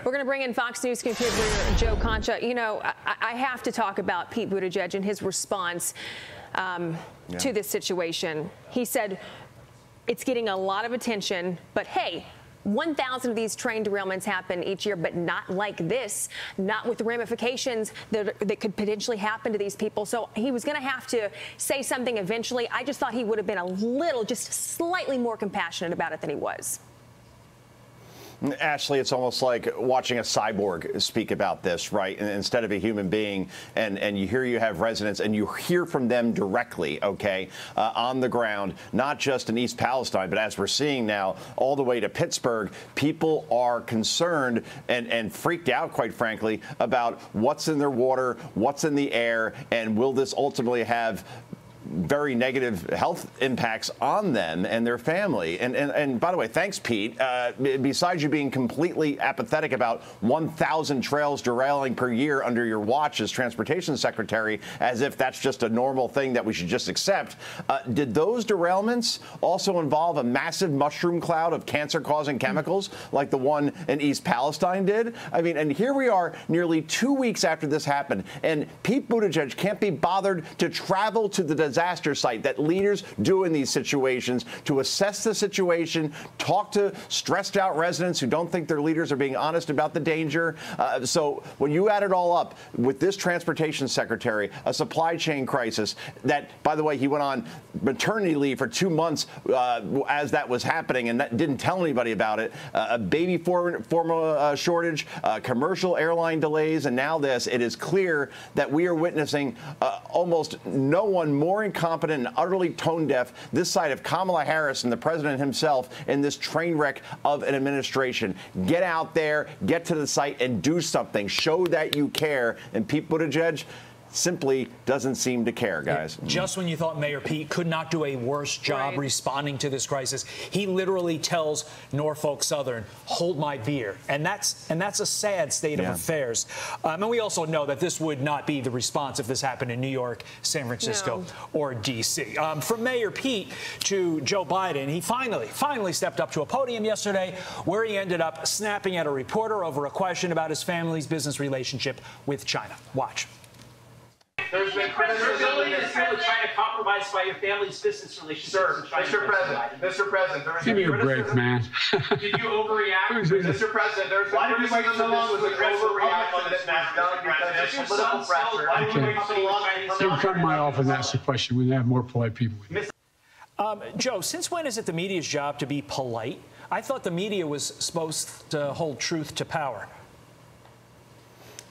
We're going to bring in Fox News contributor Joe Concha. You know, I have to talk about Pete Buttigieg and his response to this situation. He said it's getting a lot of attention, but hey, 1,000 of these train derailments happen each year, but not like this, not with the ramifications that could potentially happen to these people. So he was going to have to say something eventually. I just thought he would have been a little, just slightly more compassionate about it than he was. Ashley, it's almost like watching a cyborg speak about this, right? Instead of a human being, and you have residents, and you hear from them directly, okay, on the ground, not just in East Palestine, but as we're seeing now, all the way to Pittsburgh, people are concerned and freaked out, quite frankly, about what's in their water, what's in the air, and will this ultimately have very negative health impacts on them and their family. And by the way, thanks, Pete. Besides you being completely apathetic about 1,000 trails derailing per year under your watch as transportation secretary, as if that's just a normal thing that we should just accept, did those derailments also involve a massive mushroom cloud of cancer-causing chemicals like the one in East Palestine did? I mean, and here we are nearly 2 weeks after this happened, and Pete Buttigieg can't be bothered to travel to the disaster site that leaders do in these situations to assess the situation, talk to stressed out residents who don't think their leaders are being honest about the danger. So when you add it all up with this transportation secretary, a supply chain crisis that, by the way, he went on maternity leave for 2 months as that was happening and that didn't tell anybody about it, a baby formula shortage, commercial airline delays, and now this, it is clear that we are witnessing almost no one more incompetent and utterly tone deaf this side of Kamala Harris and the president himself in this train wreck of an administration. Get out there, get to the site and do something. Show that you care. And Pete Buttigieg simply doesn't seem to care, guys. Just when you thought Mayor Pete could not do a worse job responding to this crisis, he literally tells Norfolk Southern, hold my beer. And that's a sad state of affairs. And we also know that this would not be the response if this happened in New York, San Francisco, or D.C. From Mayor Pete to Joe Biden, he finally stepped up to a podium yesterday where he ended up snapping at a reporter over a question about his family's business relationship with China. Watch. There's been criticism that China compromised by your family's business relationship. Sir, Mr. President, give me a break, man. Did you overreact? Mr. President, there's been criticism so long was overreact to this matter. Political pressure. You can cut my off and ask the question. We have more polite people. Joe, since when is it the media's job to be polite? I thought the media was supposed to hold truth to power.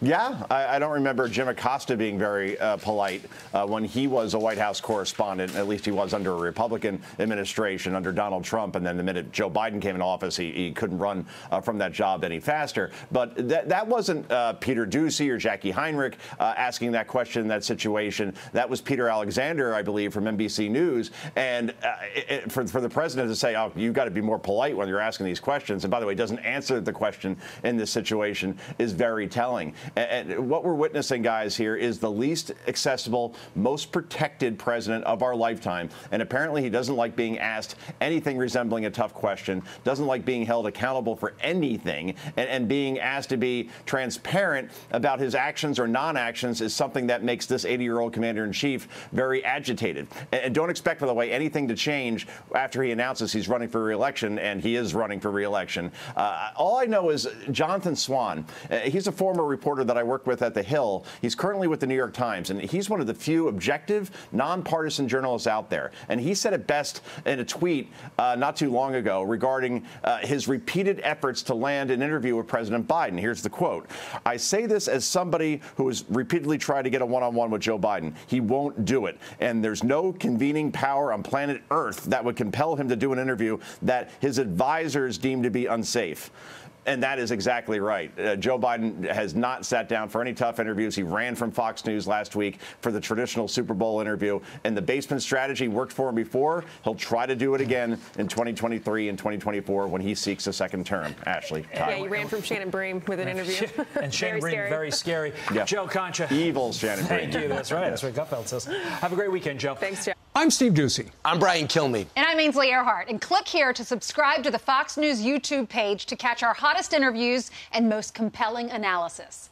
Yeah, I don't remember Jim Acosta being very polite when he was a White House correspondent. At least he was under a Republican administration, under Donald Trump. And then the minute Joe Biden came into office, he couldn't run from that job any faster. But that wasn't Peter Doocy or Jackie Heinrich asking that question in that situation. That was Peter Alexander, I believe, from NBC News. And for the president to say, oh, you've got to be more polite when you're asking these questions, and by the way, doesn't answer the question in this situation, is very telling. And what we're witnessing, guys, here is the least accessible, most protected president of our lifetime. And apparently he doesn't like being asked anything resembling a tough question, doesn't like being held accountable for anything, and being asked to be transparent about his actions or non-actions is something that makes this 80-year-old commander-in-chief very agitated. And don't expect, by the way, anything to change after he announces he's running for re-election, and he is running for re-election. All I know is Jonathan Swan, he's a former reporter that I worked with at The Hill. He's currently with the New York Times, and he's one of the few objective, nonpartisan journalists out there. And he said it best in a tweet not too long ago regarding his repeated efforts to land an interview with President Biden. Here's the quote. I say this as somebody who has repeatedly tried to get a one-on-one with Joe Biden. He won't do it. And there's no convening power on planet Earth that would compel him to do an interview that his advisors deem to be unsafe. And that is exactly right. Joe Biden has not sat down for any tough interviews. He ran from Fox News last week for the traditional Super Bowl interview. And the basement strategy worked for him before. He'll try to do it again in 2023 and 2024 when he seeks a second term. Ashley. Yeah, he ran from Shannon Bream with an interview. And Shannon Bream, very scary. Yeah. Joe Concha. Evil Shannon Bream. Thank you. That's right. That's what Gutfeld says. Have a great weekend, Joe. Thanks, Joe. I'm Steve Doocy. I'm Brian Kilmeade. And I'm Ainsley Earhart. And click here to subscribe to the Fox News YouTube page to catch our hottest interviews and most compelling analysis.